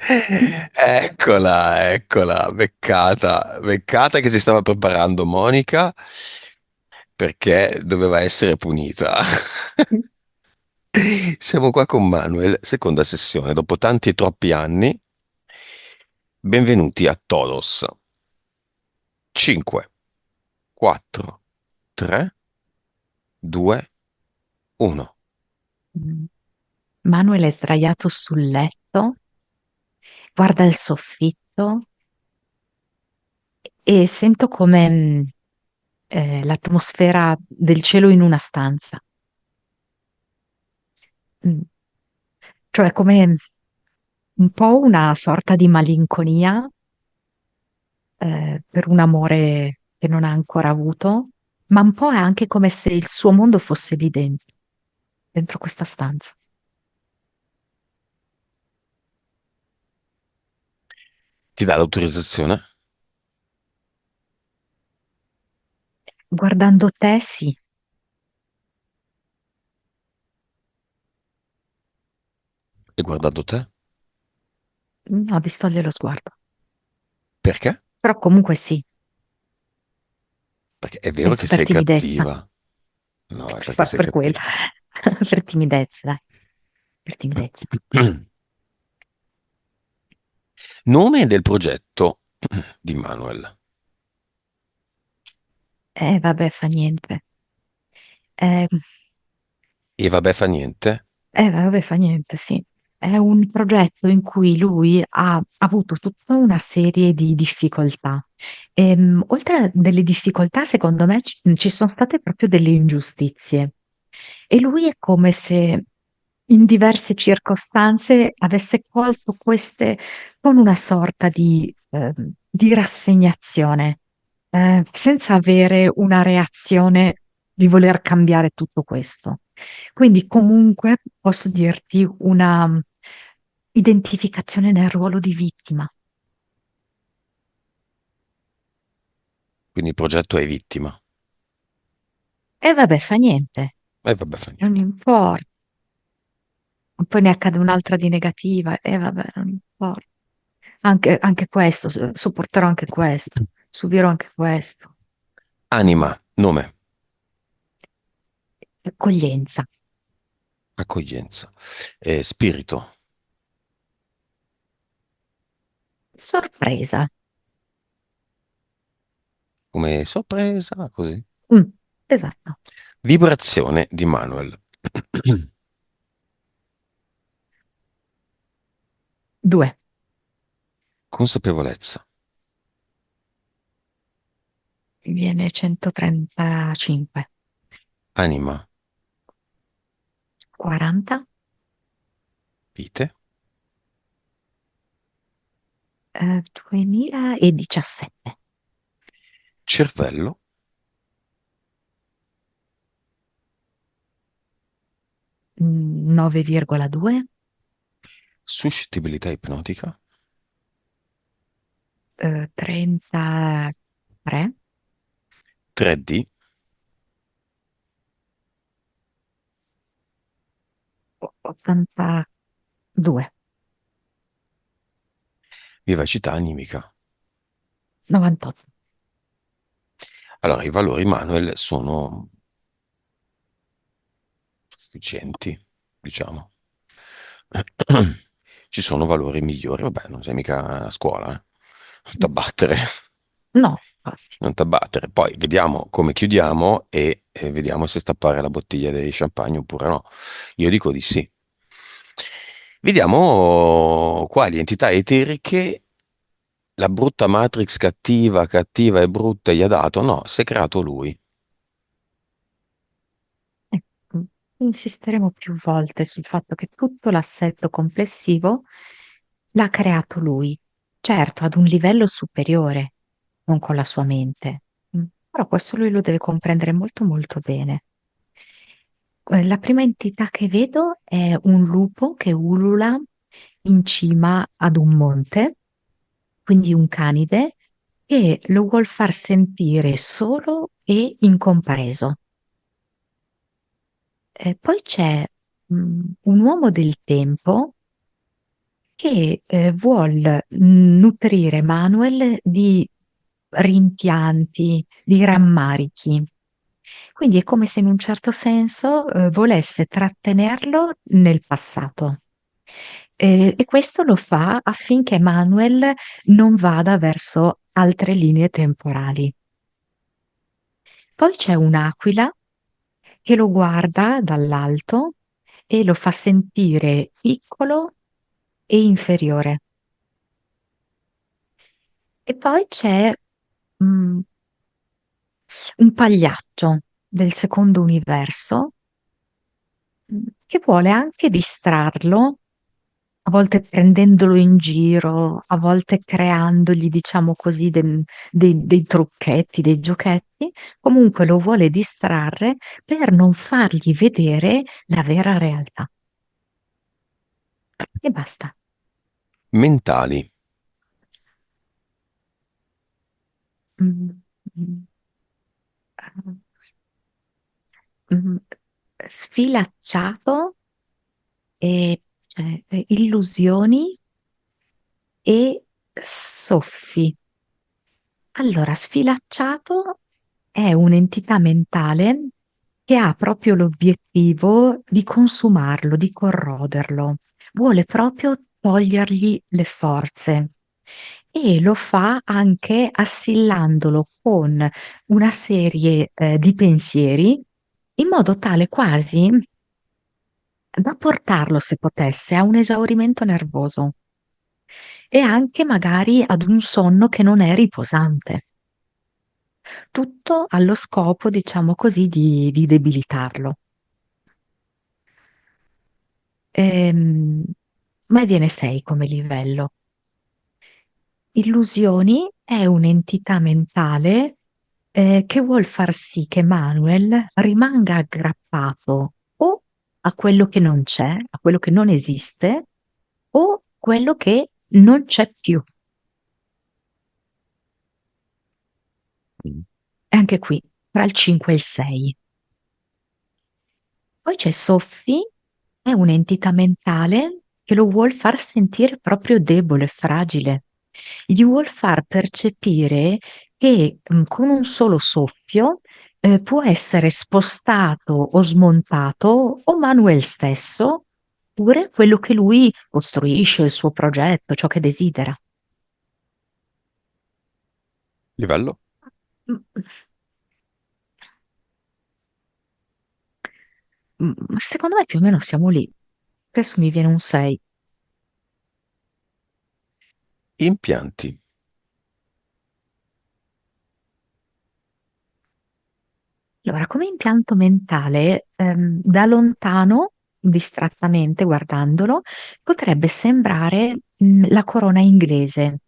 Eccola, eccola, beccata, beccata che si stava preparando Monica perché doveva essere punita. Siamo qua con Manuel, seconda sessione, dopo tanti e troppi anni. Benvenuti a Todos. 5, 4, 3, 2, 1. Mm. Manuel è sdraiato sul letto, guarda il soffitto e sento come l'atmosfera del cielo in una stanza. Mm. Cioè come un po' una sorta di malinconia per un amore che non ha ancora avuto, ma un po' è anche come se il suo mondo fosse lì dentro, dentro questa stanza. Ti dà l'autorizzazione? Guardando te, sì. E guardando te? No, distoglie lo sguardo. Perché? Però comunque sì, Perché è vero che penso per sei timidezza. cattiva. No, è perché sei Per quello, cattiva. per timidezza, dai, per timidezza. Nome del progetto di Manuel. Vabbè, fa niente. Eh, E vabbè, fa niente. vabbè, fa niente, sì. È un progetto in cui lui ha avuto tutta una serie di difficoltà. Oltre a delle difficoltà, secondo me ci sono state proprio delle ingiustizie. E lui è come se in diverse circostanze avesse colto queste con una sorta di rassegnazione, senza avere una reazione di voler cambiare tutto questo. Quindi comunque posso dirti una identificazione nel ruolo di vittima. Quindi il progetto è vittima. E vabbè, fa niente, E vabbè, fa non niente. importa. Poi ne accade un'altra di negativa, e vabbè, non importa. Anche questo, sopporterò anche questo, subirò anche questo. Mm. Anima, nome, Accoglienza, accoglienza. Spirito, sorpresa. come sorpresa, così. Mm, esatto. Vibrazione di Manuel. 2, Consapevolezza, viene 135, anima, 40, vite, 2017. cervello, 9,2, suscettibilità ipnotica, 33, 3D, 82, vivacità animica. 98. Allora, i valori Manuel sono sufficienti, diciamo. Ci sono valori migliori, vabbè, non sei mica a scuola, eh. Non t'abbattere, No, infatti. non t'abbattere. Poi vediamo come chiudiamo e vediamo se stappare la bottiglia di champagne oppure no. Io dico di sì. Vediamo quali entità eteriche la brutta Matrix cattiva, cattiva e brutta gli ha dato. No, si è creato lui. Ecco, insisteremo più volte sul fatto che tutto l'assetto complessivo l'ha creato lui, certo, ad un livello superiore, non con la sua mente. Però questo lui lo deve comprendere molto molto bene. La prima entità che vedo è un lupo che ulula in cima ad un monte, quindi un canide, che lo vuol far sentire solo e incompreso. Poi c'è un uomo del tempo che vuol nutrire Manuel di rimpianti, di rammarichi. Quindi è come se in un certo senso volesse trattenerlo nel passato. E questo lo fa affinché Manuel non vada verso altre linee temporali. Poi c'è un'aquila che lo guarda dall'alto e lo fa sentire piccolo e inferiore. E poi c'è mm, un pagliaccio del secondo universo che vuole anche distrarlo, a volte prendendolo in giro, a volte creandogli, diciamo così, dei trucchetti, dei giochetti, comunque lo vuole distrarre per non fargli vedere la vera realtà. E basta. Mentali. Mm, mm, mm, Sfilacciato e cioè, illusioni e soffi. Allora, sfilacciato è un'entità mentale che ha proprio l'obiettivo di consumarlo, di corroderlo. Vuole proprio togliergli le forze e lo fa anche assillandolo con una serie di pensieri in modo tale quasi da portarlo, se potesse, a un esaurimento nervoso e anche magari ad un sonno che non è riposante. Tutto allo scopo, diciamo così, di debilitarlo. Ma viene 6 come livello. Illusioni è un'entità mentale che vuol far sì che Manuel rimanga aggrappato o a quello che non c'è, a quello che non esiste, o quello che non c'è più. Mm. E anche qui, tra il 5 e il 6. Poi c'è Sophie, è un'entità mentale che lo vuol far sentire proprio debole, fragile. Gli vuol far percepire che con un solo soffio può essere spostato o smontato o Manuel stesso, oppure quello che lui costruisce, il suo progetto, ciò che desidera. Livello? Mm, Secondo me più o meno siamo lì. Adesso mi viene un 6. Impianti. Allora, come impianto mentale, da lontano, distrattamente guardandolo, potrebbe sembrare la corona inglese,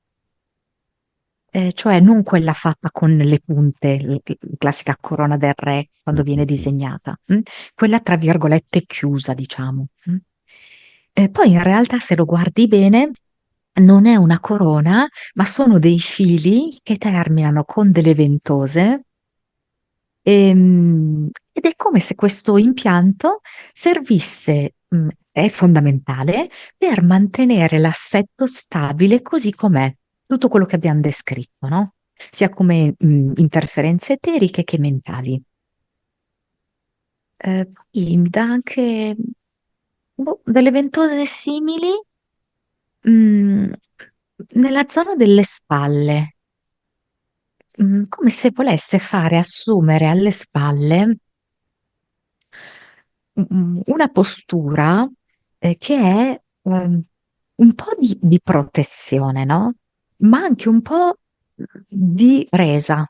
cioè non quella fatta con le punte, la classica corona del re quando Mm, viene mm, mm. disegnata, quella tra virgolette chiusa, diciamo. Poi in realtà, se lo guardi bene, non è una corona, ma sono dei fili che terminano con delle ventose. Ed è come se questo impianto servisse, è fondamentale per mantenere l'assetto stabile così com'è, tutto quello che abbiamo descritto, no? Sia come interferenze eteriche che mentali. Poi mi dà anche delle ventose simili, mm, nella zona delle spalle, come se volesse fare assumere alle spalle una postura che è un po' di protezione, no? Ma anche un po' di resa,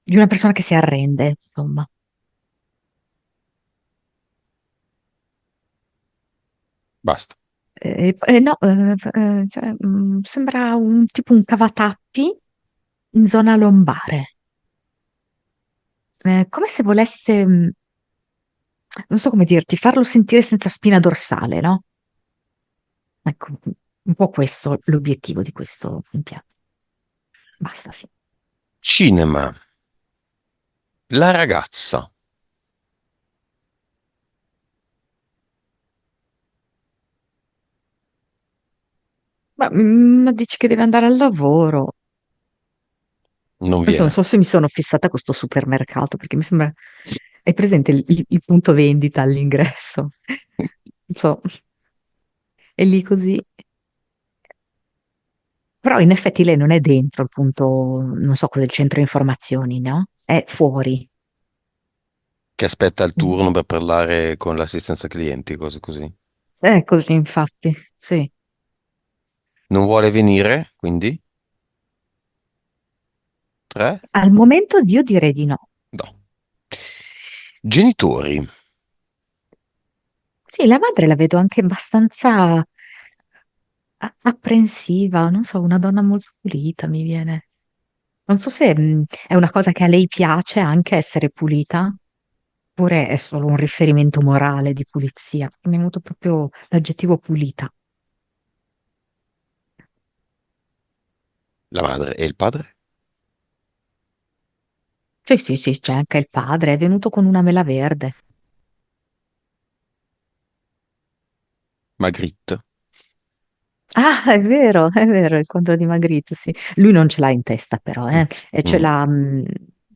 di una persona che si arrende, insomma. Basta. No, cioè, sembra un tipo un cavatappi in zona lombare, come se volesse, non so come dirti, farlo sentire senza spina dorsale, no? Ecco, un po' questo l'obiettivo di questo impianto. Basta, sì. Cinema. La ragazza. Ma dici che deve andare al lavoro? Non Adesso non viene. so se mi sono fissata a questo supermercato, perché mi sembra... Hai presente il punto vendita all'ingresso? Non so, è lì così. Però in effetti lei non è dentro il punto, non so, cos'è il centro informazioni, no? È fuori. Che aspetta il Mm. turno per parlare con l'assistenza clienti, cose così. È così, infatti, sì. Non vuole venire, quindi? 3? Al momento io direi di no. No. Genitori. Sì, la madre la vedo anche abbastanza apprensiva, non so, una donna molto pulita mi viene. Non so se è una cosa che a lei piace anche essere pulita, oppure è solo un riferimento morale di pulizia. Mi è venuto proprio l'aggettivo pulita. La madre e il padre? Sì, sì, sì, c'è anche il padre, è venuto con una mela verde. Magritte. Ah, è vero, il conto di Magritte, sì. Lui non ce l'ha in testa però, Mm. e ce Mm. l'ha,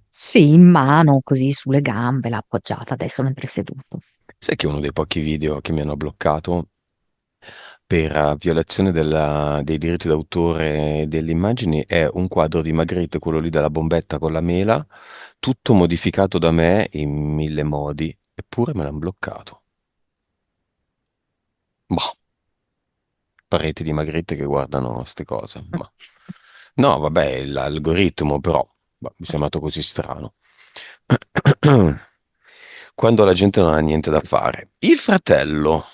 sì, in mano, così sulle gambe, l'ha appoggiata adesso mentre è seduto. Sai che uno dei pochi video che mi hanno bloccato per violazione dei diritti d'autore delle immagini è un quadro di Magritte, quello lì della bombetta con la mela, tutto modificato da me in mille modi, eppure me l'hanno bloccato. Boh, pareti di Magritte che guardano queste cose, ma... No, vabbè, l'algoritmo però, boh, mi è sembrato così strano. Quando la gente non ha niente da fare. Il fratello.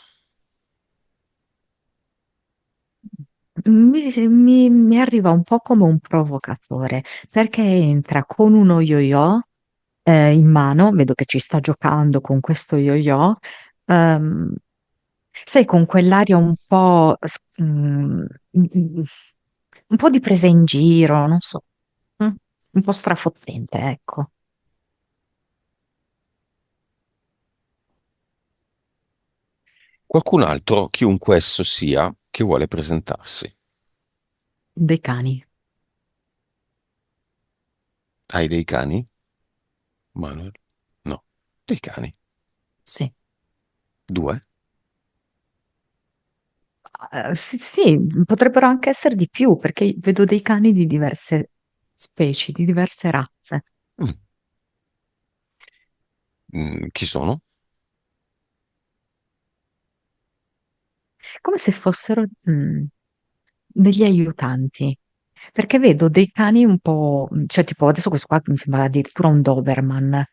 Mi arriva un po' come un provocatore, perché entra con uno yo-yo in mano, vedo che ci sta giocando con questo yo-yo, ehm, sai, con quell'aria un po', un po' di presa in giro, non so, un po' strafottente, ecco, Qualcun altro, chiunque esso sia, che vuole presentarsi. dei cani, Hai dei cani, Manuel? No. Dei cani. sì. Due? Sì, sì, potrebbero anche essere di più, perché vedo dei cani di diverse specie, di diverse razze. Mm. Chi sono? Come se fossero degli aiutanti, perché vedo dei cani un po', cioè tipo adesso questo qua mi sembra addirittura un Doberman,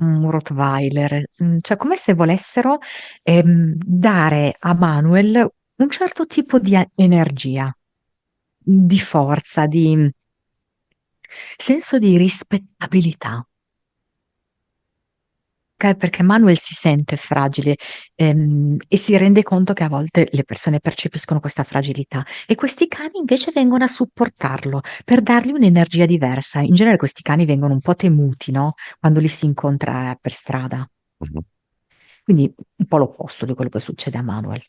un Rottweiler, cioè come se volessero dare a Manuel un certo tipo di energia, di forza, di senso di rispettabilità. Ok? Perché Manuel si sente fragile, e si rende conto che a volte le persone percepiscono questa fragilità e questi cani invece vengono a supportarlo per dargli un'energia diversa. In genere questi cani vengono un po' temuti, no? Quando li si incontra per strada. Mhm. Quindi un po' l'opposto di quello che succede a Manuel.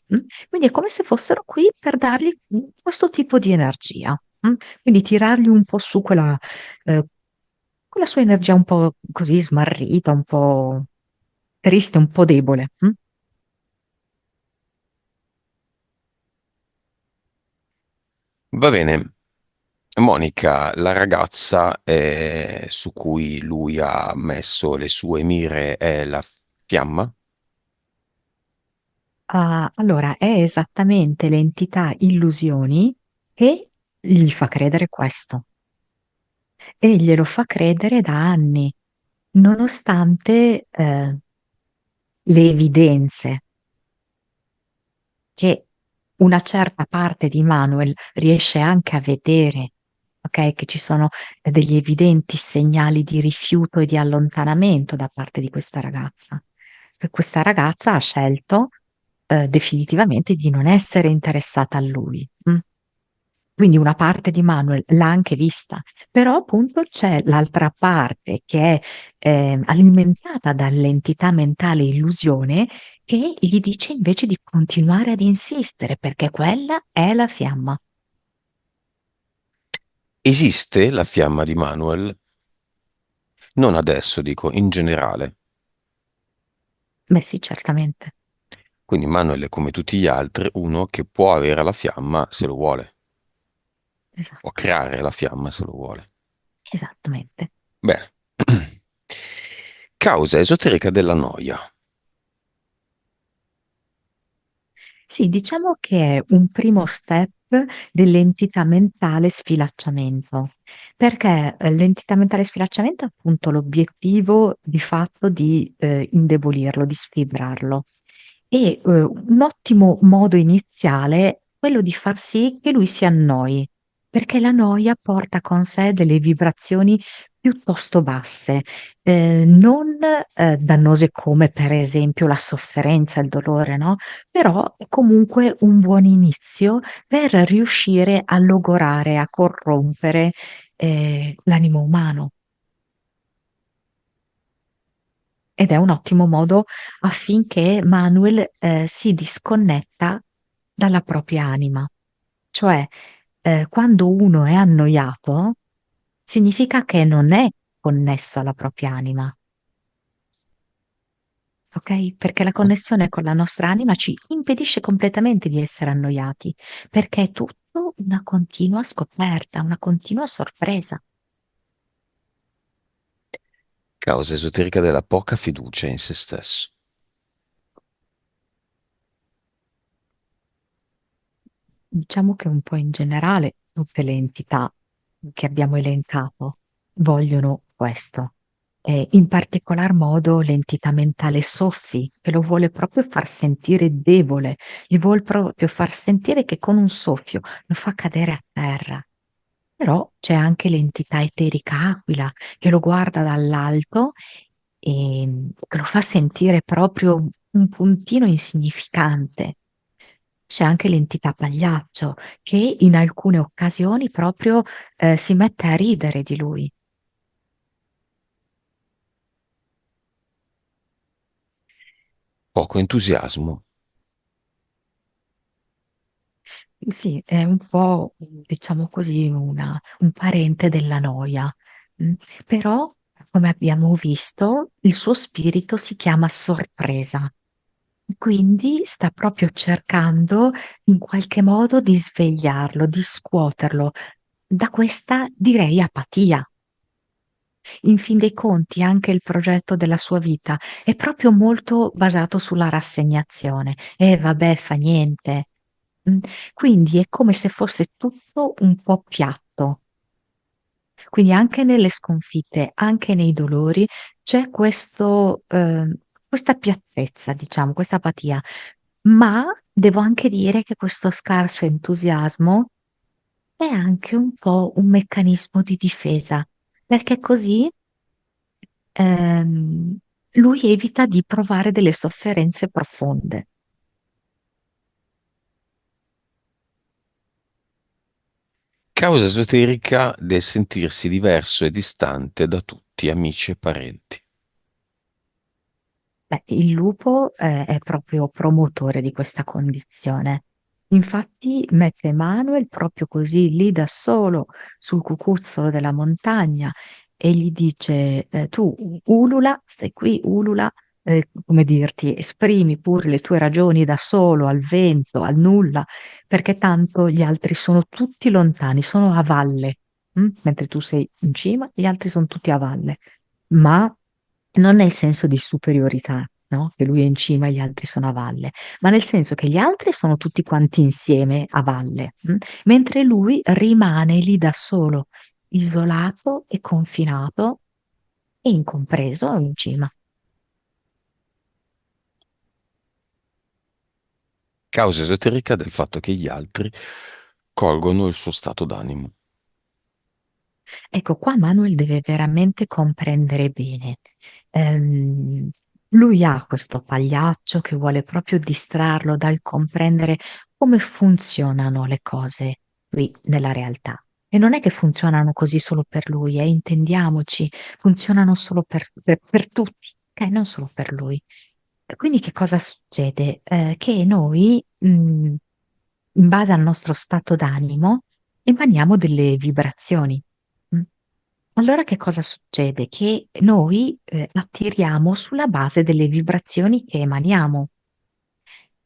Quindi è come se fossero qui per dargli questo tipo di energia. Quindi tirargli un po' su quella sua energia un po' così smarrita, un po' triste, un po' debole. Va bene. Monica, la ragazza su cui lui ha messo le sue mire è la fiamma? Ah, allora, è esattamente l'entità illusioni che gli fa credere questo e glielo fa credere da anni, nonostante le evidenze che una certa parte di Manuel riesce anche a vedere, ok? Che ci sono degli evidenti segnali di rifiuto e di allontanamento da parte di questa ragazza. E questa ragazza ha scelto definitivamente di non essere interessata a lui. Quindi una parte di Manuel l'ha anche vista, però appunto c'è l'altra parte che è alimentata dall'entità mentale illusione che gli dice invece di continuare ad insistere perché quella è la fiamma. Esiste la fiamma di Manuel? Non adesso, dico, in generale. Beh, sì, certamente. Quindi Manuel è come tutti gli altri, uno che può avere la fiamma se lo vuole, o Esatto, creare la fiamma se lo vuole. esattamente. Bene. Causa esoterica della noia. Sì, diciamo che è un primo step dell'entità mentale sfilacciamento, perché l'entità mentale sfilacciamento è appunto l'obiettivo di fatto di indebolirlo, di sfibrarlo. E un ottimo modo iniziale è quello di far sì che lui si annoi, perché la noia porta con sé delle vibrazioni piuttosto basse, non dannose come per esempio la sofferenza, il dolore, no? Però è comunque un buon inizio per riuscire a logorare, a corrompere l'animo umano. Ed è un ottimo modo affinché Manuel si disconnetta dalla propria anima. Cioè, quando uno è annoiato, significa che non è connesso alla propria anima, ok? Perché la connessione con la nostra anima ci impedisce completamente di essere annoiati, perché è tutto una continua scoperta, una continua sorpresa. Causa esoterica della poca fiducia in se stesso. Diciamo che un po' in generale tutte le entità che abbiamo elencato vogliono questo. In particolar modo l'entità mentale Soffi, che lo vuole proprio far sentire debole, gli vuole proprio far sentire che con un soffio lo fa cadere a terra. Però c'è anche l'entità eterica Aquila che lo guarda dall'alto e che lo fa sentire proprio un puntino insignificante. C'è anche l'entità pagliaccio che in alcune occasioni proprio si mette a ridere di lui. Poco entusiasmo. Sì, è un po', diciamo così, un parente della noia. Mm. Però, come abbiamo visto, il suo spirito si chiama sorpresa. Quindi sta proprio cercando in qualche modo di svegliarlo, di scuoterlo da questa, direi, apatia. In fin dei conti, anche il progetto della sua vita è proprio molto basato sulla rassegnazione. E vabbè, fa niente. Mm. Quindi è come se fosse tutto un po' piatto. Quindi anche nelle sconfitte, anche nei dolori, c'è questa piattezza, diciamo, questa apatia. Ma devo anche dire che questo scarso entusiasmo è anche un po' un meccanismo di difesa, perché così ehm, lui evita di provare delle sofferenze profonde. Causa esoterica del sentirsi diverso e distante da tutti, amici e parenti. Beh, il lupo è proprio promotore di questa condizione. Infatti mette Manuel proprio così lì da solo sul cucuzzolo della montagna e gli dice: Tu ulula, stai qui, ulula, come dirti, esprimi pure le tue ragioni da solo, al vento, al nulla, perché tanto gli altri sono tutti lontani, sono a valle, mentre tu sei in cima, gli altri sono tutti a valle, ma non nel senso di superiorità, no? Che lui è in cima e gli altri sono a valle, ma nel senso che gli altri sono tutti quanti insieme a valle, mentre lui rimane lì da solo, isolato e confinato e incompreso in cima. Causa esoterica del fatto che gli altri colgono il suo stato d'animo. Ecco, qua Manuel deve veramente comprendere bene. Ehm, Lui ha questo pagliaccio che vuole proprio distrarlo dal comprendere come funzionano le cose qui nella realtà. E non è che funzionano così solo per lui, intendiamoci, funzionano solo per tutti, ok? Non solo per lui. Quindi che cosa succede? Che noi, in base al nostro stato d'animo, emaniamo delle vibrazioni. Mm. Allora che cosa succede? Che noi, attiriamo sulla base delle vibrazioni che emaniamo.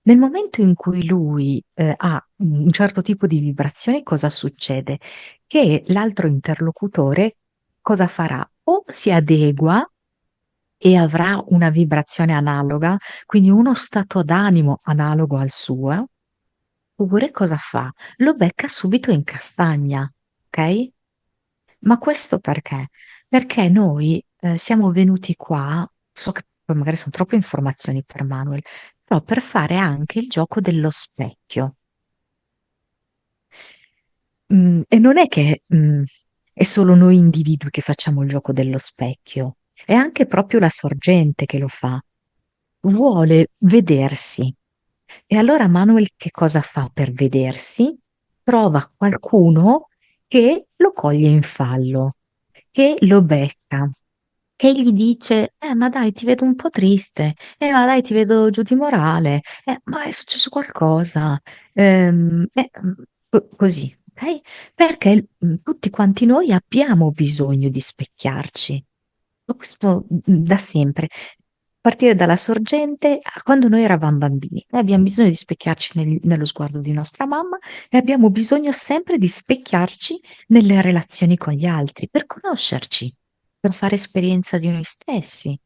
Nel momento in cui lui, ha un certo tipo di vibrazioni, cosa succede? Che l'altro interlocutore cosa farà? O si adegua e avrà una vibrazione analoga, quindi uno stato d'animo analogo al suo, oppure cosa fa? Lo becca subito in castagna, ok? Ma questo perché? Perché noi siamo venuti qua, so che poi magari sono troppe informazioni per Manuel, però per fare anche il gioco dello specchio. E non è che è solo noi individui che facciamo il gioco dello specchio, è anche proprio la sorgente che lo fa. Vuole vedersi. E allora Manuel che cosa fa per vedersi? Trova qualcuno che lo coglie in fallo, che lo becca, che gli dice: ma dai, ti vedo un po' triste, ma dai, ti vedo giù di morale, ma è successo qualcosa, così, ok? Perché tutti quanti noi abbiamo bisogno di specchiarci. Ma questo da sempre. A partire dalla sorgente a quando noi eravamo bambini. Noi abbiamo bisogno di specchiarci nello sguardo di nostra mamma e abbiamo bisogno sempre di specchiarci nelle relazioni con gli altri per conoscerci, per fare esperienza di noi stessi.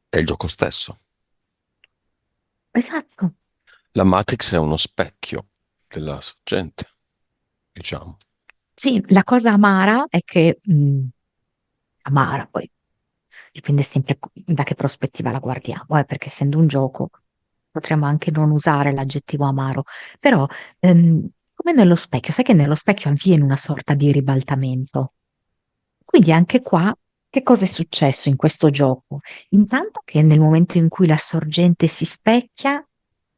È il gioco stesso. Esatto. La Matrix è uno specchio della sorgente, diciamo. Sì, la cosa amara è che, amara poi, dipende sempre da che prospettiva la guardiamo, perché essendo un gioco potremmo anche non usare l'aggettivo amaro, però come nello specchio, sai che nello specchio avviene una sorta di ribaltamento. Quindi anche qua, che cosa è successo in questo gioco? Intanto che nel momento in cui la sorgente si specchia,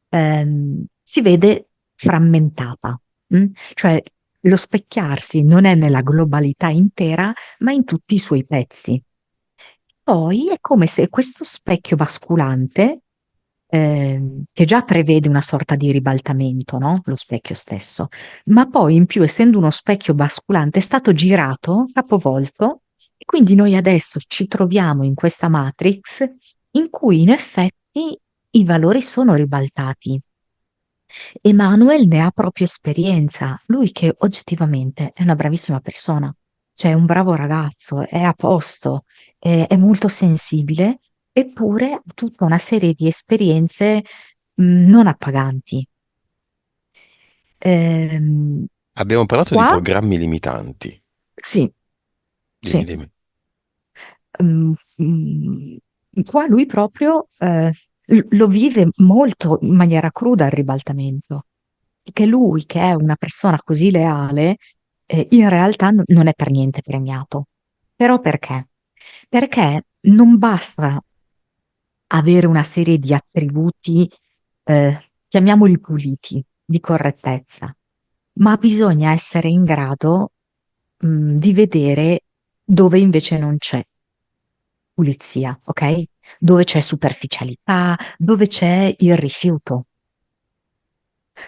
si vede frammentata, Cioè lo specchiarsi non è nella globalità intera, ma in tutti i suoi pezzi. Poi è come se questo specchio basculante, che già prevede una sorta di ribaltamento, no? Lo specchio stesso, ma poi in più, essendo uno specchio basculante, è stato girato, capovolto, e quindi noi adesso ci troviamo in questa matrix in cui in effetti i valori sono ribaltati. Emanuel ne ha proprio esperienza, lui che oggettivamente è una bravissima persona, cioè è un bravo ragazzo, è a posto, è molto sensibile, eppure ha tutta una serie di esperienze non appaganti. Ehm, Abbiamo parlato di Qua programmi limitanti. sì, Dimmi, sì. dimmi. Mm, mm, Qua lui proprio lo vive molto in maniera cruda il ribaltamento, che lui, che è una persona così leale, in realtà non è per niente premiato. Però perché? Perché non basta avere una serie di attributi, chiamiamoli puliti, di correttezza, ma bisogna essere in grado, di vedere dove invece non c'è pulizia, ok? Dove c'è superficialità, dove c'è il rifiuto.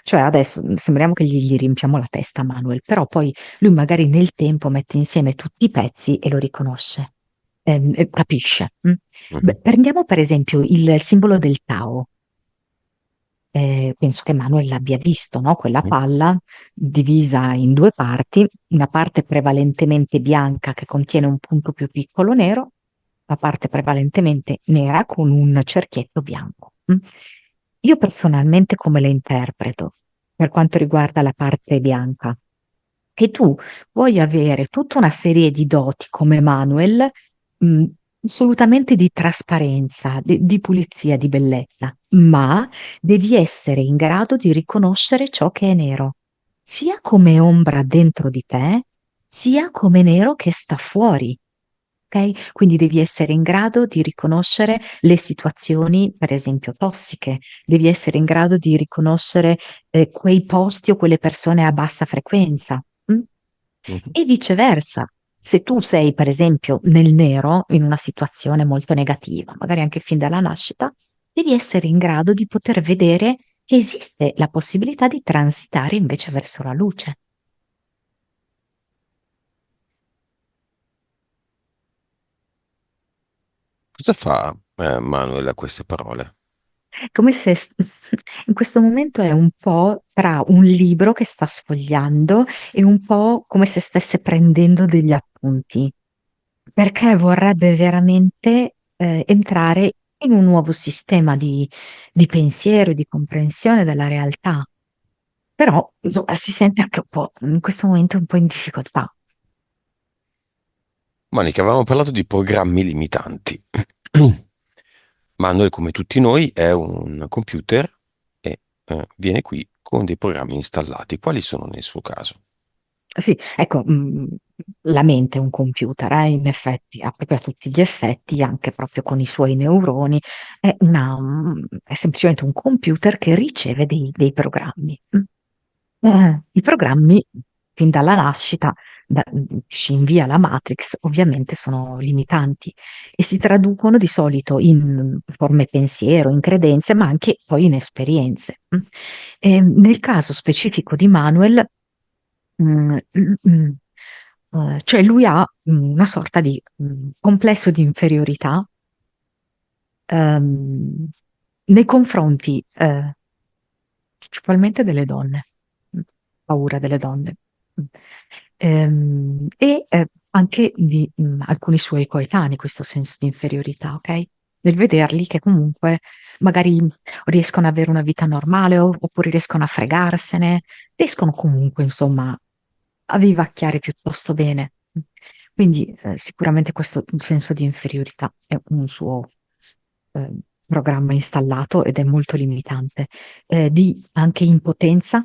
Cioè adesso sembriamo che gli riempiamo la testa a Manuel, però poi lui magari nel tempo mette insieme tutti i pezzi e lo riconosce, e capisce. Beh, Mhm. prendiamo per esempio il simbolo del Tao. Penso che Manuel l'abbia visto, no? Quella Mhm. palla divisa in due parti, una parte prevalentemente bianca che contiene un punto più piccolo nero, la parte prevalentemente nera con un cerchietto bianco. Io personalmente come le interpreto per quanto riguarda la parte bianca? Che tu puoi avere tutta una serie di doti come Manuel, mh, assolutamente di trasparenza, di pulizia, di bellezza, ma devi essere in grado di riconoscere ciò che è nero, sia come ombra dentro di te, sia come nero che sta fuori. Ok? Quindi devi essere in grado di riconoscere le situazioni, per esempio, tossiche, devi essere in grado di riconoscere quei posti o quelle persone a bassa frequenza. Mm? Mhm. E viceversa. se tu sei, per esempio, nel nero, in una situazione molto negativa, magari anche fin dalla nascita, devi essere in grado di poter vedere che esiste la possibilità di transitare invece verso la luce. Cosa fa Manuel a queste parole? Come se in questo momento è un po' tra un libro che sta sfogliando e un po' come se stesse prendendo degli appunti, perché vorrebbe veramente entrare in un nuovo sistema di pensiero e di comprensione della realtà. Però, insomma, si sente anche un po', in questo momento, un po' in difficoltà. Monica, avevamo parlato di programmi limitanti. Manuel, come tutti noi, è un computer e viene qui con dei programmi installati. Quali sono nel suo caso? Sì, ecco, la mente è un computer, in effetti, ha proprio a tutti gli effetti, anche proprio con i suoi neuroni, è semplicemente un computer che riceve dei programmi. I programmi, fin dalla nascita, ci invia la Matrix, ovviamente sono limitanti e si traducono di solito in forme pensiero, in credenze, ma anche poi in esperienze. Nel caso specifico di Manuel, mm, mm, cioè lui ha una sorta di complesso di inferiorità ehm, nei confronti principalmente delle donne, mm, paura delle donne. Mm. Anche di alcuni suoi coetanei, questo senso di inferiorità, ok? Nel vederli che comunque magari riescono ad avere una vita normale oppure riescono a fregarsene, riescono comunque, insomma, a vivacchiare piuttosto bene. Quindi sicuramente questo senso di inferiorità è un suo eh, programma installato ed è molto limitante. Di anche impotenza,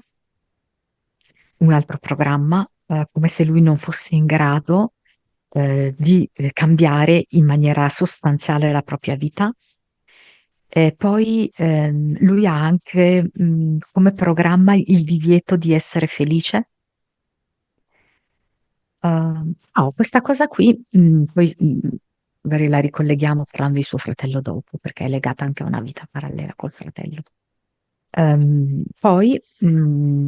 un altro programma, come se lui non fosse in grado di cambiare in maniera sostanziale la propria vita. Poi lui ha anche come programma il divieto di essere felice. Questa cosa qui, poi magari la ricolleghiamo parlando di suo fratello dopo, perché è legata anche a una vita parallela col fratello. Poi,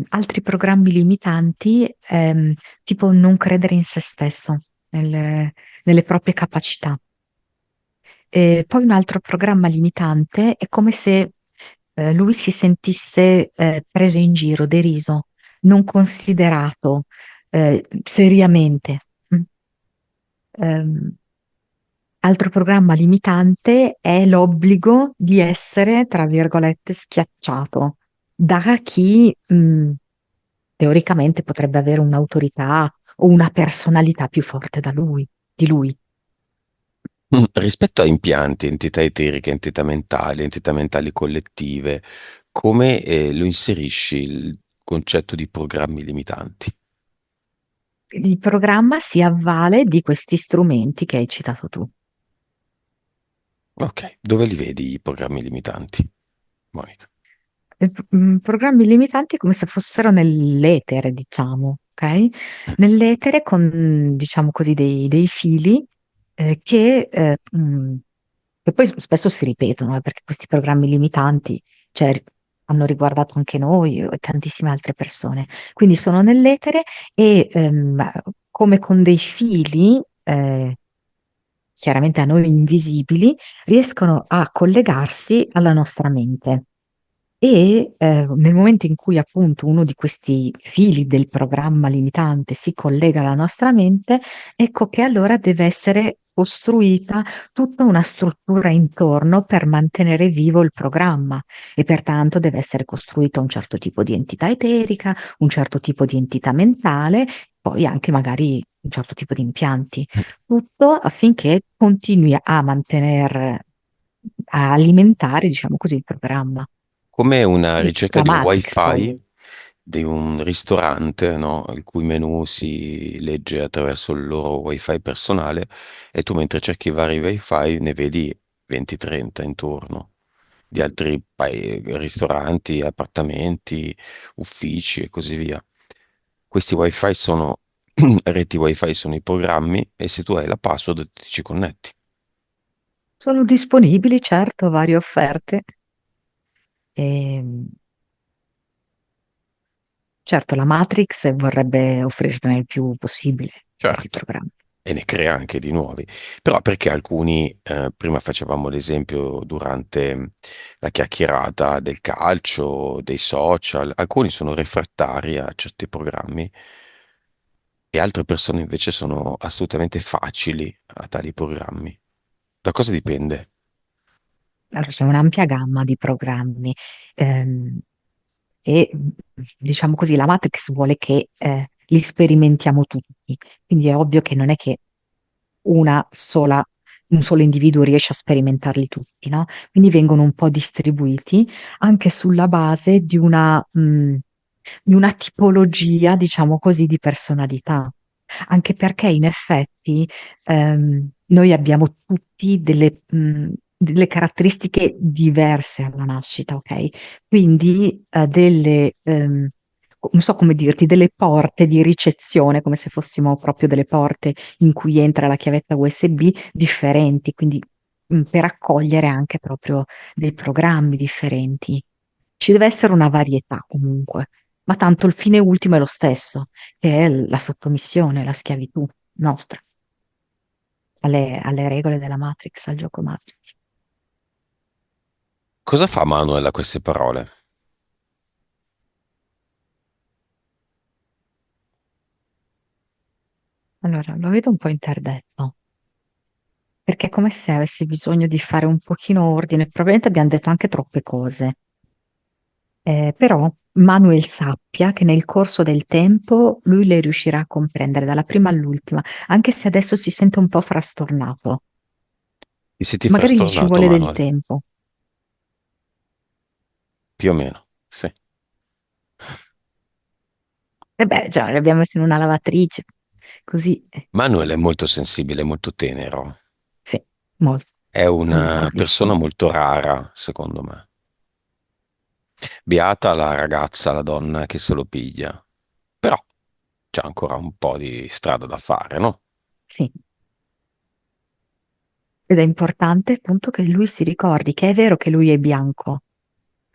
altri programmi limitanti, tipo non credere in se stesso, nelle proprie capacità. E poi un altro programma limitante è come se lui si sentisse preso in giro, deriso, non considerato seriamente. Mm. Ehm, Altro programma limitante è l'obbligo di essere, tra virgolette, schiacciato da chi teoricamente potrebbe avere un'autorità o una personalità più forte di lui. Rispetto a impianti, entità eteriche, entità mentali collettive, come lo inserisci il concetto di programmi limitanti? Il programma si avvale di questi strumenti che hai citato tu. Ok, dove li vedi i programmi limitanti, Monica? Programmi limitanti come se fossero nell'etere, diciamo, ok? Nell'etere con, diciamo così, dei fili che poi spesso si ripetono, perché questi programmi limitanti, cioè, hanno riguardato anche noi e tantissime altre persone. Quindi sono nell'etere e come con dei fili, chiaramente a noi invisibili, riescono a collegarsi alla nostra mente. E nel momento in cui appunto uno di questi fili del programma limitante si collega alla nostra mente, ecco che allora deve essere costruita tutta una struttura intorno per mantenere vivo il programma e pertanto deve essere costruita un certo tipo di entità eterica, un certo tipo di entità mentale, poi anche magari un certo tipo di impianti. Tutto affinché continui a mantenere, a alimentare, diciamo così, il programma. Come una ricerca La di un Matrix wifi poi. di un ristorante, no? Il cui menu si legge attraverso il loro wifi personale e tu mentre cerchi i vari wifi ne vedi 20-30 intorno di altri ristoranti, appartamenti, uffici e così via. Questi wifi sono Reti wifi sono i programmi e se tu hai la password ti ci connetti. Sono disponibili, certo, varie offerte. E, certo, la Matrix vorrebbe offrirtene il più possibile questi Certo, programmi. e ne crea anche di nuovi. Però perché alcuni, prima facevamo l'esempio durante la chiacchierata del calcio, dei social, alcuni sono refrattari a certi programmi e altre persone invece sono assolutamente facili a tali programmi. Da cosa dipende? Allora, c'è un'ampia gamma di programmi ehm, e diciamo così, la Matrix vuole che li sperimentiamo tutti, quindi è ovvio che non è che una sola, un solo individuo riesce a sperimentarli tutti, no? Quindi vengono un po' distribuiti anche sulla base di una tipologia, diciamo così, di personalità. Anche perché in effetti noi abbiamo tutti delle caratteristiche diverse alla nascita, ok? Quindi non so come dirti, delle porte di ricezione, come se fossimo proprio delle porte in cui entra la chiavetta USB differenti, quindi per accogliere anche proprio dei programmi differenti. Ci deve essere una varietà comunque, ma tanto il fine ultimo è lo stesso, che è la sottomissione, la schiavitù nostra alle regole della Matrix, al gioco Matrix. Cosa fa Manuel a queste parole? Allora, lo vedo un po' interdetto, perché è come se avessi bisogno di fare un pochino ordine, probabilmente abbiamo detto anche troppe cose. Però Manuel sappia che nel corso del tempo lui le riuscirà a comprendere dalla prima all'ultima, anche se adesso si sente un po' frastornato. Ti senti Magari gli ci frastornato, vuole del Manuel? tempo. Più o meno, sì. E beh, già, le abbiamo messo in una lavatrice, così, Manuel è molto sensibile, molto tenero. sì, molto, È una persona moltissimo. molto rara, secondo me. Beata la ragazza, la donna che se lo piglia. Però c'è ancora un po' di strada da fare, no? Sì. Ed è importante appunto che lui si ricordi che è vero che lui è bianco,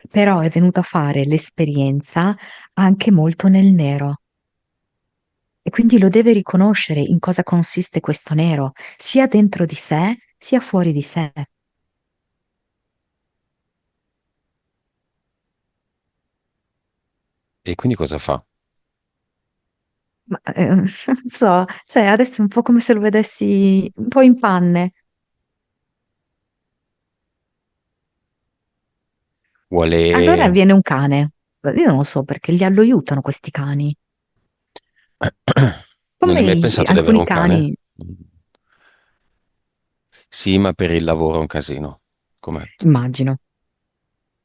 però è venuto a fare l'esperienza anche molto nel nero. E quindi lo deve riconoscere in cosa consiste questo nero, sia dentro di sé, sia fuori di sé. E quindi cosa fa? Ma, non so, cioè adesso è un po' come se lo vedessi un po' in panne. Allora Vuole... viene un cane. Io non lo so perché lo aiutano questi cani. Non Come hai mai pensato di avere alcuni un cane? cani, Sì, ma per il lavoro è un casino. Com'è? immagino.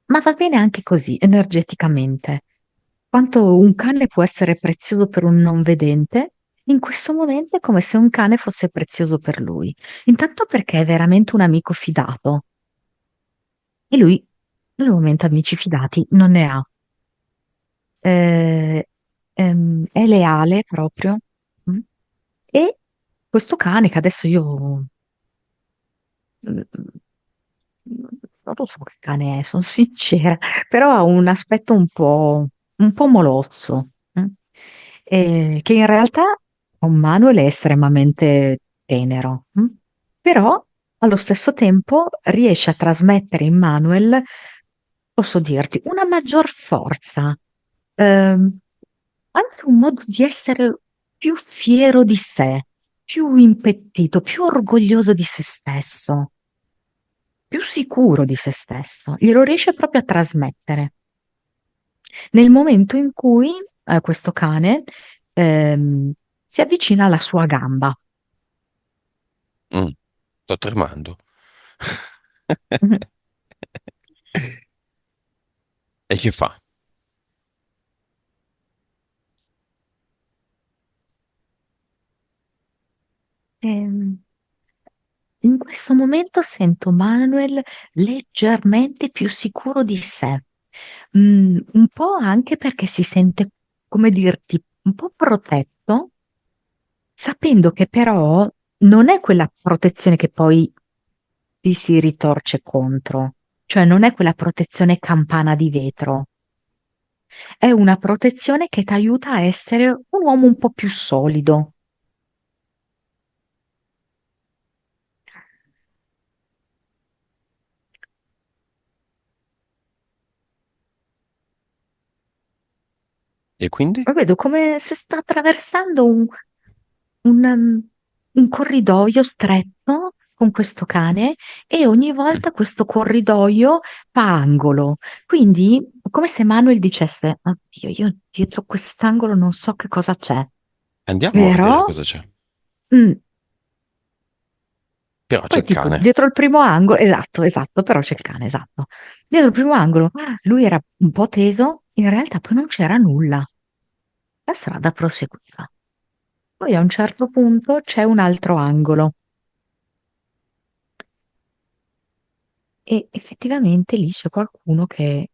Ma va bene anche così, energeticamente. Quanto un cane può essere prezioso per un non vedente, in questo momento è come se un cane fosse prezioso per lui. Intanto perché è veramente un amico fidato e lui, al momento, amici fidati non ne ha. Eh, è leale proprio. Mm. E questo cane che adesso io non lo so che cane è, sono sincera, però ha un aspetto un po' molozzo, che in realtà con Manuel è estremamente tenero, però allo stesso tempo riesce a trasmettere in Manuel, posso dirti, una maggior forza, anche un modo di essere più fiero di sé, più impettito, più orgoglioso di se stesso, più sicuro di se stesso. Glielo riesce proprio a trasmettere. Nel momento in cui questo cane ehm, si avvicina alla sua gamba. Mm, sto tremando. Mhm. E che fa? Ehm, In questo momento sento Manuel leggermente più sicuro di sé. Un po' anche perché si sente, come dirti, un po' protetto sapendo che però non è quella protezione che poi ti si ritorce contro, cioè non è quella protezione campana di vetro, è una protezione che ti aiuta a essere un uomo un po' più solido. E quindi? Lo vedo come se sta attraversando un corridoio stretto con questo cane e ogni volta questo corridoio fa angolo. Quindi, come se Manuel dicesse: Oddio, io dietro quest'angolo non so che cosa c'è, Andiamo a vedere però cosa c'è. mm, Però c'è poi il tipo cane. dietro il primo angolo, esatto, esatto, però c'è il cane, esatto. Dietro il primo angolo, lui era un po' teso, in realtà poi non c'era nulla. La strada proseguiva. Poi a un certo punto c'è un altro angolo e effettivamente lì c'è qualcuno che,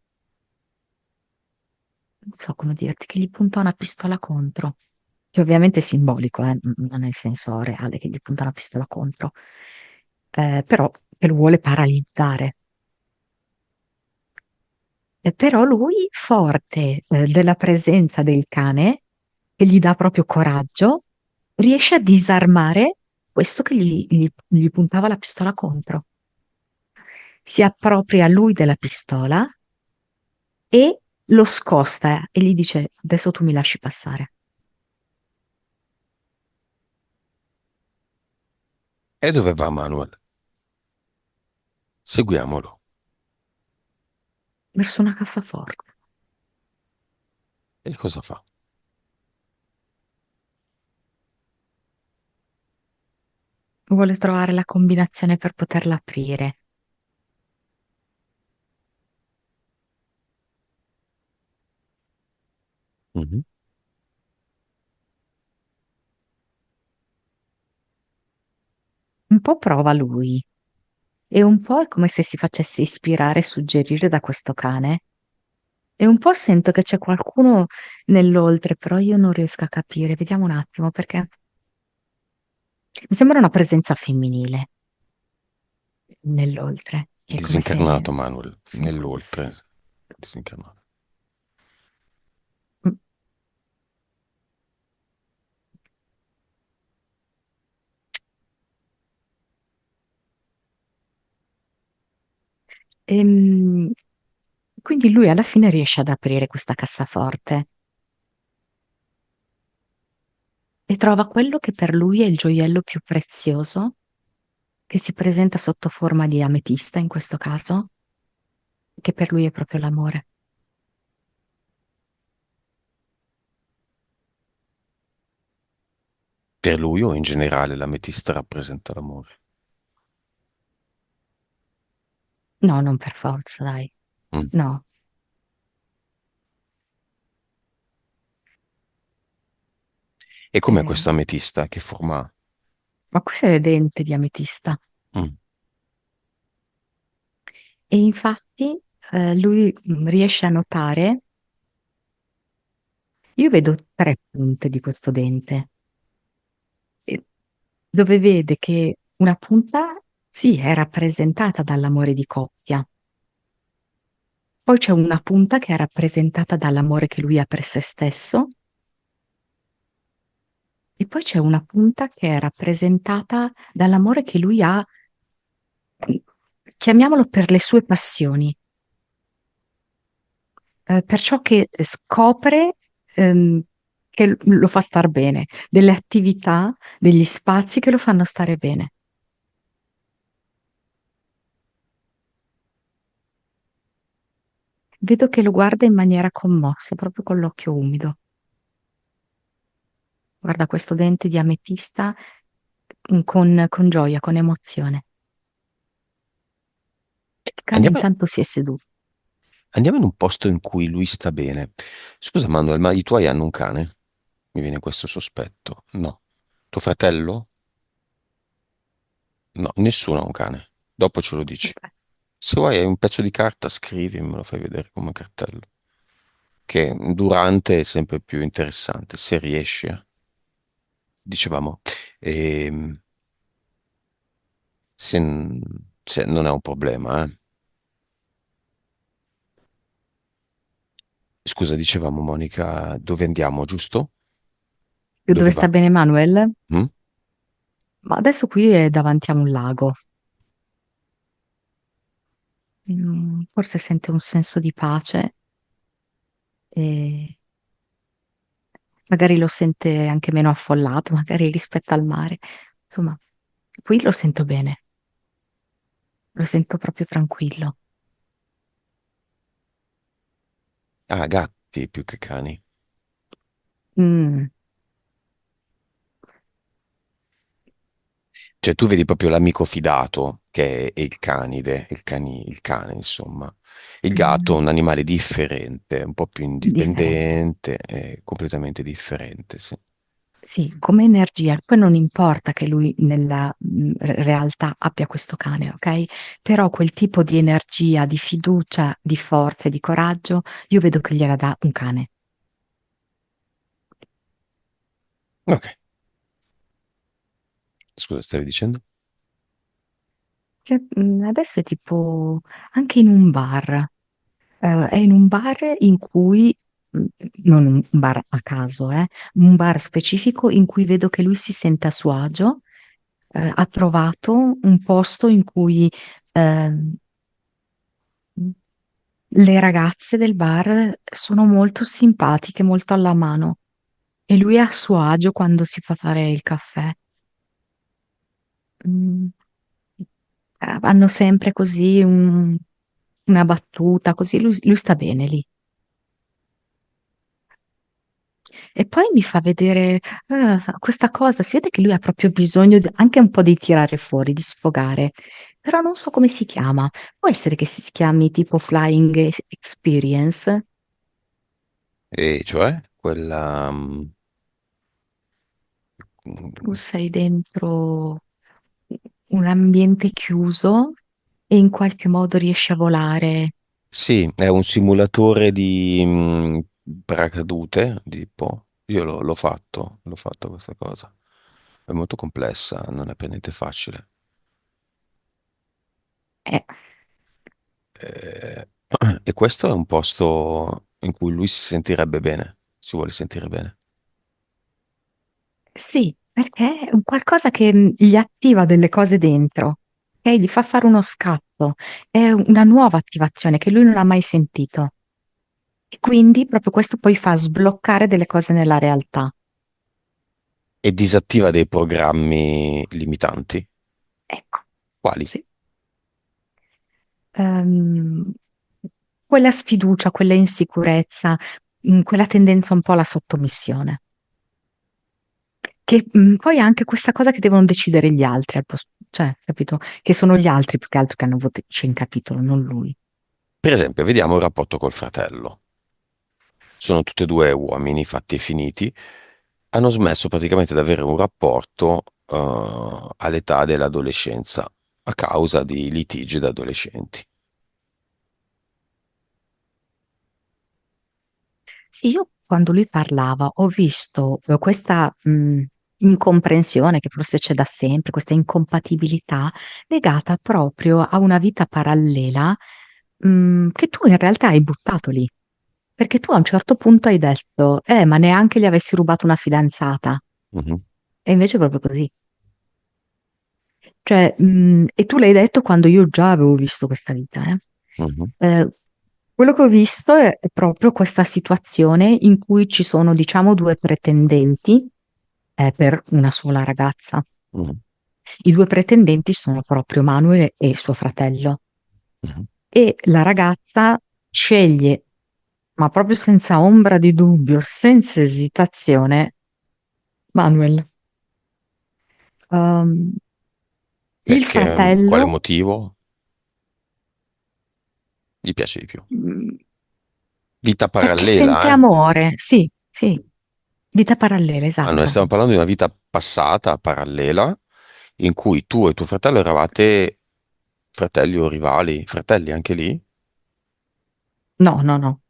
non so come dirti, che gli punta una pistola contro, che ovviamente è simbolico, non nel senso reale che gli punta una pistola contro, però che lo vuole paralizzare. Però lui, forte, della presenza del cane, che gli dà proprio coraggio, riesce a disarmare questo che gli puntava la pistola contro. Si appropria lui della pistola e lo scosta e gli dice: Adesso tu mi lasci passare. E dove va Manuel? Seguiamolo. Verso una cassaforte. E cosa fa? Vuole trovare la combinazione per poterla aprire. Mhm. Un po' prova lui e un po' è come se si facesse ispirare e suggerire da questo cane. E un po' sento che c'è qualcuno nell'oltre, però io non riesco a capire. Vediamo un attimo, perché mi sembra una presenza femminile nell'oltre. È come se... Disincarnato Manuel, Sì. nell'oltre. Disincarnato. Mm. Ehm, quindi lui alla fine riesce ad aprire questa cassaforte e trova quello che per lui è il gioiello più prezioso, che si presenta sotto forma di ametista in questo caso, che per lui è proprio l'amore. Per lui o in generale l'ametista rappresenta l'amore? No, non per forza, dai. Mm. No. E com'è Eh, questo ametista? Che forma ha? ma questo è dente di ametista. Mm. E infatti lui riesce a notare, io vedo tre punte di questo dente, e- dove vede che una punta, sì, è rappresentata dall'amore di coppia, poi c'è una punta che è rappresentata dall'amore che lui ha per se stesso, e poi c'è una punta che è rappresentata dall'amore che lui ha, chiamiamolo per le sue passioni. Per ciò che scopre che lo fa star bene, delle attività, degli spazi che lo fanno stare bene. Vedo che lo guarda in maniera commossa, proprio con l'occhio umido. Guarda questo dente di ametista con gioia, con emozione. Il cane Andiamo, intanto si è seduto. andiamo in un posto in cui lui sta bene. Scusa Manuel, ma i tuoi hanno un cane? Mi viene questo sospetto. No. Tuo fratello? No, nessuno ha un cane. Dopo ce lo dici. Ok. Se vuoi hai un pezzo di carta, scrivi e me lo fai vedere come cartello. Che durante è sempre più interessante, se riesci. dicevamo, ehm, se, se non è un problema, eh. Scusa, dicevamo, Monica, dove andiamo, giusto? Dove Dove sta va? bene Manuel? Mm? Ma adesso qui è davanti a un lago. Forse sente un senso di pace e magari lo sente anche meno affollato, magari rispetto al mare. Insomma, qui lo sento bene, lo sento proprio tranquillo. Ah, gatti più che cani. Mm, Cioè, tu vedi proprio l'amico fidato, che è il canide, il cane, insomma. Il gatto è mm, un animale differente, un po' più differente. indipendente, è completamente differente, sì. Sì, come energia, poi non importa che lui nella realtà abbia questo cane, ok? Però quel tipo di energia, di fiducia, di forza e di coraggio, io vedo che gliela dà un cane. Ok, scusa, stavi dicendo? Cioè, adesso è tipo anche in un bar. È in un bar in cui, mh, non un bar a caso, un bar specifico in cui vedo che lui si sente a suo agio, ha trovato un posto in cui ehm, le ragazze del bar sono molto simpatiche, molto alla mano e lui è a suo agio quando si fa fare il caffè. Mm, hanno sempre così una battuta, così lui sta bene lì. E poi mi fa vedere questa cosa, si vede che lui ha proprio bisogno anche un po' di tirare fuori, di sfogare, però non so come si chiama. Può essere che si chiami tipo Flying Experience? E cioè, quella... Tu sei dentro un ambiente chiuso e in qualche modo riesci a volare. sì, è un simulatore di paracadute, tipo. Io l'ho fatto questa cosa. È molto complessa, non è per niente facile. Eh, Eh, e questo è un posto in cui lui si sentirebbe bene, si vuole sentire bene. sì, perché è un qualcosa che gli attiva delle cose dentro, ok? Gli fa fare uno scatto, è una nuova attivazione che lui non ha mai sentito. E quindi proprio questo poi fa sbloccare delle cose nella realtà. E disattiva dei programmi limitanti. Ecco, Quali? sì. Ehm, quella sfiducia, quella insicurezza, quella tendenza un po' alla sottomissione. Che poi ha anche questa cosa che devono decidere gli altri, cioè, capito? Che sono gli altri più che altro che hanno voce in capitolo, non lui. Per esempio, vediamo il rapporto col fratello. Sono tutti e due uomini fatti e finiti. Hanno smesso praticamente di avere un rapporto all'età dell'adolescenza a causa di litigi da adolescenti. Sì, io quando lui parlava ho visto questa incomprensione che forse c'è da sempre, questa incompatibilità legata proprio a una vita parallela che tu in realtà hai buttato lì. Perché tu a un certo punto hai detto, ma neanche gli avessi rubato una fidanzata. Mhm, E invece è proprio così. Cioè, e tu l'hai detto quando io già avevo visto questa vita, eh. mhm, Quello che ho visto è proprio questa situazione in cui ci sono, diciamo, due pretendenti per una sola ragazza. mhm, I due pretendenti sono proprio Manuel e suo fratello. mhm. E la ragazza sceglie, ma proprio senza ombra di dubbio, senza esitazione, Manuel. Um, il Perché, quale fratello, motivo gli piace di più? mm, Vita perché sente parallela, eh? amore, sì, sì, vita parallela, Ma noi esatto. stiamo parlando di una vita passata, parallela, in cui tu e tuo fratello eravate fratelli o rivali, fratelli anche lì, No, no, no,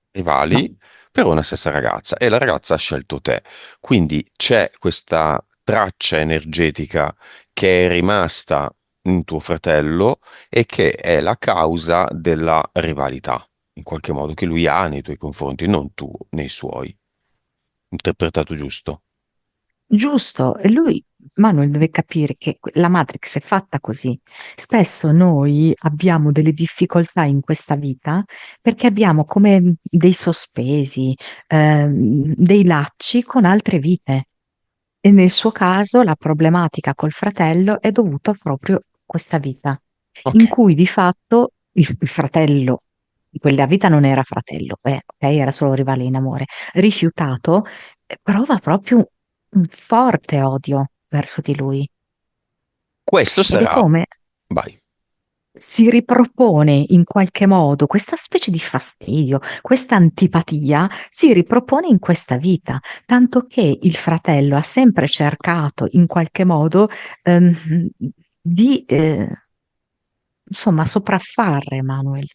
no. rivali per una stessa ragazza e la ragazza ha scelto te. Quindi c'è questa traccia energetica che è rimasta in tuo fratello e che è la causa della rivalità, in qualche modo, che lui ha nei tuoi confronti, non tu nei suoi. Interpretato giusto? Giusto, e lui, Manuel, deve capire che la Matrix è fatta così. Spesso noi abbiamo delle difficoltà in questa vita perché abbiamo come dei sospesi, dei lacci con altre vite. E nel suo caso la problematica col fratello è dovuta proprio a questa vita, Ok. in cui di fatto il fratello di quella vita non era fratello, ok, era solo rivale in amore, rifiutato, prova proprio un forte odio verso di lui. Questo Ed è sarà... come Vai. si ripropone in qualche modo questa specie di fastidio, questa antipatia si ripropone in questa vita, tanto che il fratello ha sempre cercato in qualche modo ehm, di insomma sopraffare Manuel.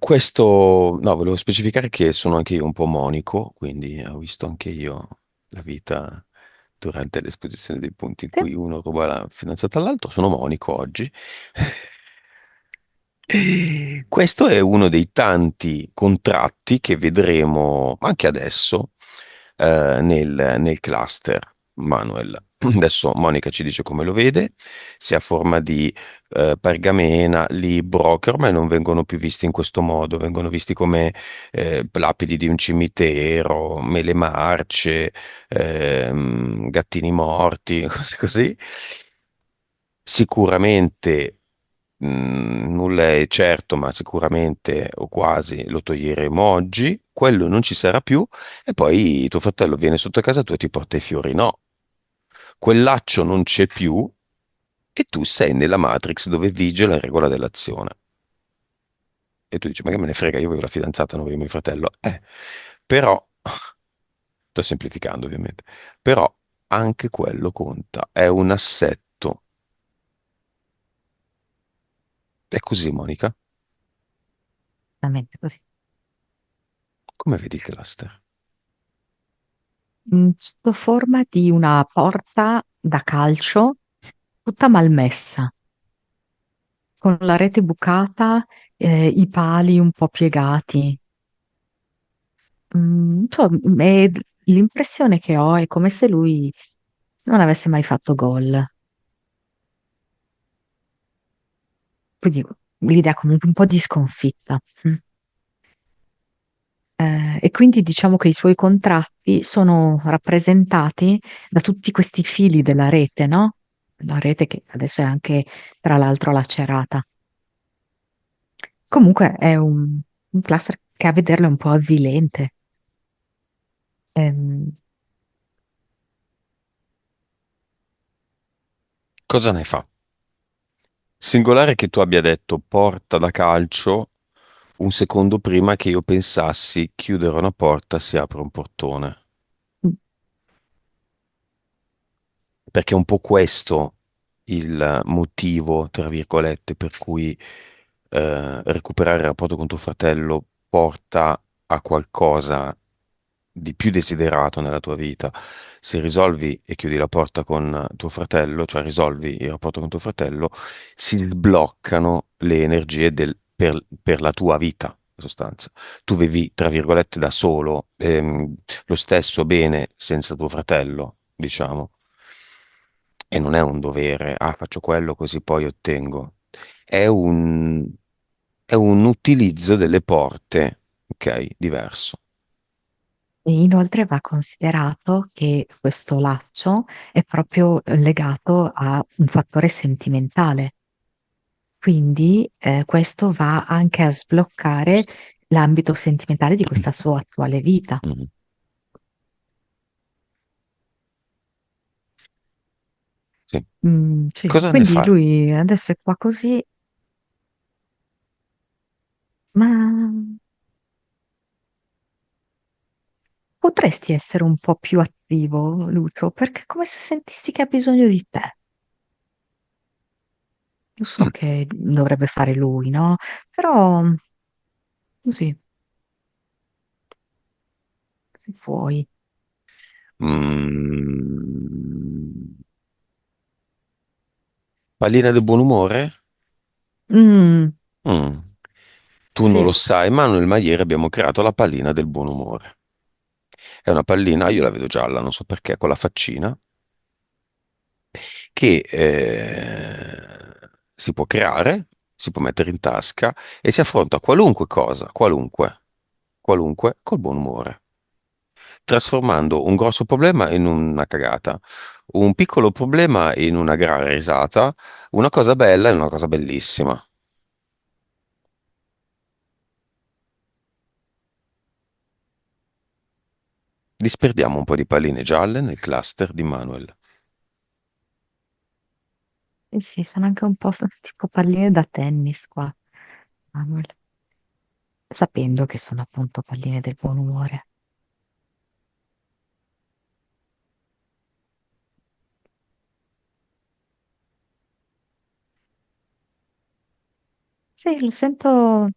Questo, no, volevo specificare che sono anche io un po' monico, quindi ho visto anche io la vita durante l'esposizione dei punti in Sì. cui uno ruba la fidanzata all'altro. Sono monico oggi. Questo è uno dei tanti contratti che vedremo anche adesso nel cluster, Manuel. Adesso Monica ci dice come lo vede, se ha forma di pergamena, libro, che ormai non vengono più visti in questo modo, vengono visti come lapidi di un cimitero, mele marce, gattini morti, cose così. Sicuramente nulla è certo, ma sicuramente o quasi lo toglieremo oggi. Quello non ci sarà più, e poi tuo fratello viene sotto casa tua e ti porta i fiori. No, quel laccio non c'è più e tu sei nella Matrix dove vige la regola dell'azione. E tu dici, ma che me ne frega, io voglio la fidanzata, non voglio mio fratello. Però, sto semplificando ovviamente, però anche quello conta, è un assetto. È così, Monica? Esattamente così. Come vedi il cluster? Sotto forma di una porta da calcio tutta malmessa, con la rete bucata, i pali un po' piegati. Non so, l'impressione che ho è come se lui non avesse mai fatto gol. Quindi l'idea comunque un po' di sconfitta. Mm. E quindi diciamo che i suoi contratti sono rappresentati da tutti questi fili della rete, no? La rete che adesso è anche, tra l'altro, lacerata. Comunque è un cluster che a vederlo è un po' avvilente. Ehm, Cosa ne fa? Singolare che tu abbia detto porta da calcio un secondo prima che io pensassi chiudere una porta si apre un portone. Perché è un po' questo il motivo, tra virgolette, per cui recuperare il rapporto con tuo fratello porta a qualcosa di più desiderato nella tua vita. Se risolvi e chiudi la porta con tuo fratello, cioè risolvi il rapporto con tuo fratello, si sbloccano le energie per la tua vita, in sostanza. Tu vivi, tra virgolette, da solo, lo stesso bene senza tuo fratello, diciamo. E non è un dovere, ah, faccio quello così poi ottengo. È un, è un utilizzo delle porte, ok? Diverso. E inoltre va considerato che questo laccio è proprio legato a un fattore sentimentale. Quindi questo va anche a sbloccare Giusto. l'ambito sentimentale di questa sua attuale vita. Mhm. Sì. Sì, Cosa ne quindi fai? lui adesso è qua così, ma potresti essere un po' più attivo, Lucio, perché è come se sentissi che ha bisogno di te. Lo so Mm. che dovrebbe fare lui, no? Però così, Vuoi? Mm, pallina del buon umore? Mm, Mm. Tu non lo sì, sai, ma noi il Magliere abbiamo creato la pallina del buon umore. È una pallina, io la vedo gialla, non so perché, con la faccina, che si può creare, si può mettere in tasca e si affronta qualunque cosa, qualunque, col buon umore, trasformando un grosso problema in una cagata, un piccolo problema in una gran risata, una cosa bella in una cosa bellissima. Disperdiamo un po' di palline gialle nel cluster di Manuel. sì, sì, sono anche un po' tipo palline da tennis qua, Manuel, sapendo che sono appunto palline del buon umore. Sì, lo sento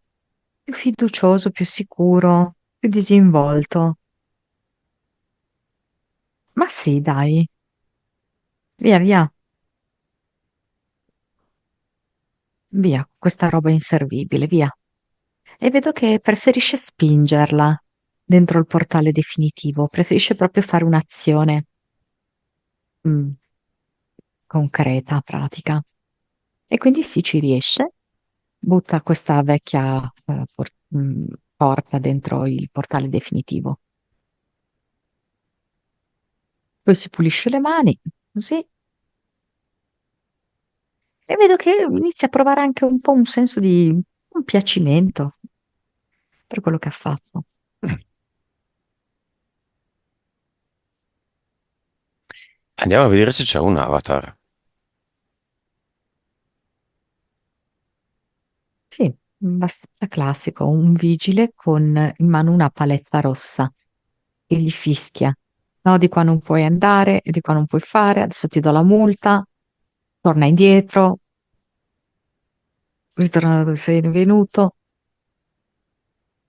più fiducioso, più sicuro, più disinvolto. Ma sì, dai, via, via, via, questa roba inservibile, via. E vedo che preferisce spingerla dentro il portale definitivo, preferisce proprio fare un'azione mm, concreta, pratica. E quindi sì, ci riesce, butta questa vecchia porta dentro il portale definitivo. Poi si pulisce le mani, così, e vedo che inizia a provare anche un po' un senso di compiacimento per quello che ha fatto. Mm. Andiamo a vedere se c'è un avatar. Sì, abbastanza classico, un vigile con in mano una paletta rossa che gli fischia. No, di qua non puoi andare, e di qua non puoi fare, adesso ti do la multa, torna indietro, ritorna da dove sei venuto.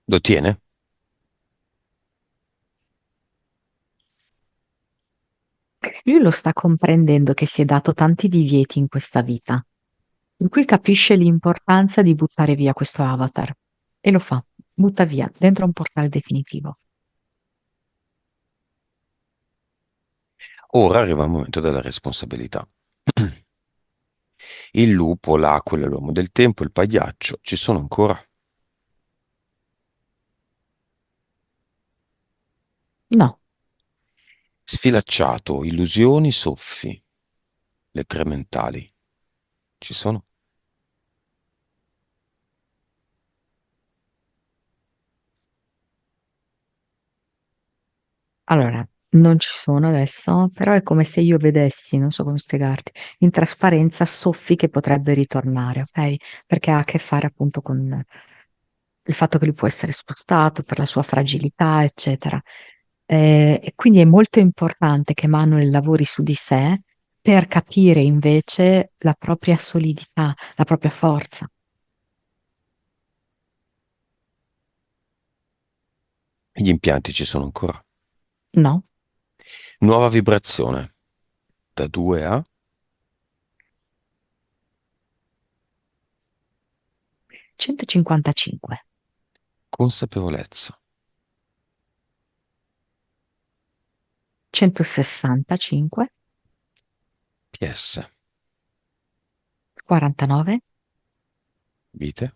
Lo tiene? Lui lo sta comprendendo che si è dato tanti divieti in questa vita, in cui capisce l'importanza di buttare via questo avatar. E lo fa, butta via, dentro un portale definitivo. Ora arriva il momento della responsabilità. Il lupo, l'aquila, l'uomo del tempo, il pagliaccio, ci sono ancora. No, Sfilacciato, illusioni, soffi, le tre mentali. Ci sono? allora, non ci sono adesso, però è come se io vedessi, non so come spiegarti, in trasparenza soffi che potrebbe ritornare, ok? Perché ha a che fare appunto con il fatto che lui può essere spostato per la sua fragilità, eccetera. E quindi è molto importante che Manuel lavori su di sé per capire invece la propria solidità, la propria forza. Gli impianti ci sono ancora. No? Nuova vibrazione, da 2 a 155, consapevolezza. 165, PS, 49, vite,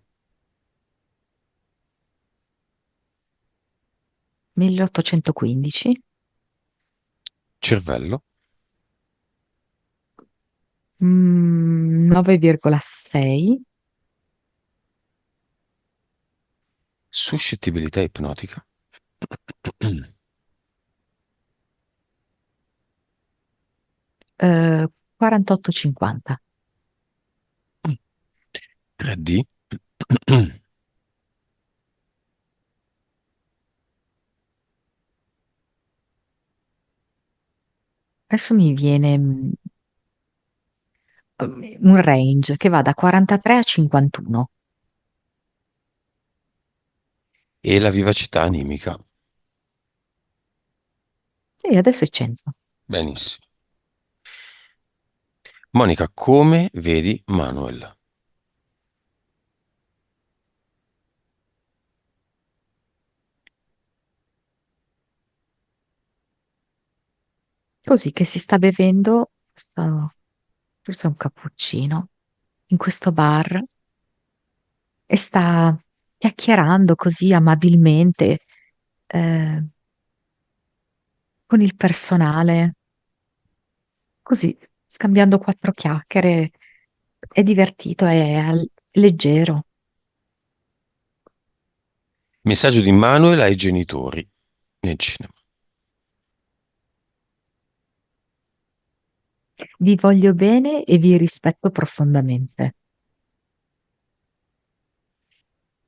1815, cervello, 9,6, suscettibilità ipnotica, 48,50. 3D, Adesso mi viene un range che va da 43 a 51. e la vivacità animica. E adesso è 100. Benissimo. Monica, come vedi Manuel? Così che si sta bevendo forse un cappuccino in questo bar e sta chiacchierando così amabilmente eh, con il personale, così scambiando quattro chiacchiere. È divertito, leggero. Messaggio di Manuel ai genitori nel cinema. Vi voglio bene e vi rispetto profondamente.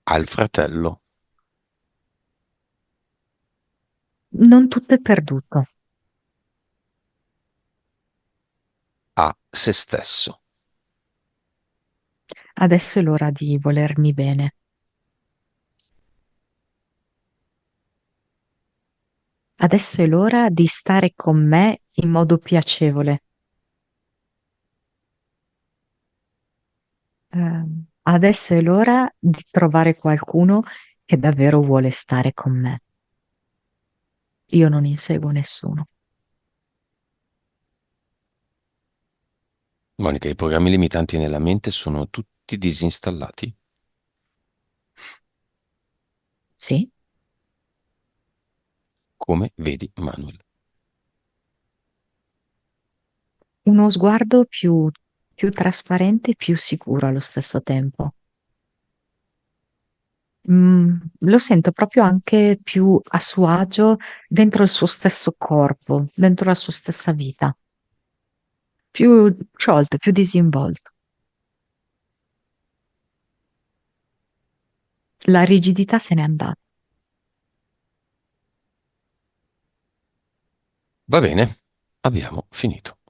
Al fratello. Non tutto è perduto. A se stesso. Adesso è l'ora di volermi bene. Adesso è l'ora di stare con me in modo piacevole. Adesso è l'ora di trovare qualcuno che davvero vuole stare con me. Io non inseguo nessuno. Monica, i programmi limitanti nella mente sono tutti disinstallati? Sì? Come vedi Manuel? Uno sguardo più trasparente e più sicuro allo stesso tempo. Lo sento proprio anche più a suo agio dentro il suo stesso corpo, dentro la sua stessa vita, più sciolto, più disinvolto. La rigidità se n'è andata. Va bene, abbiamo finito.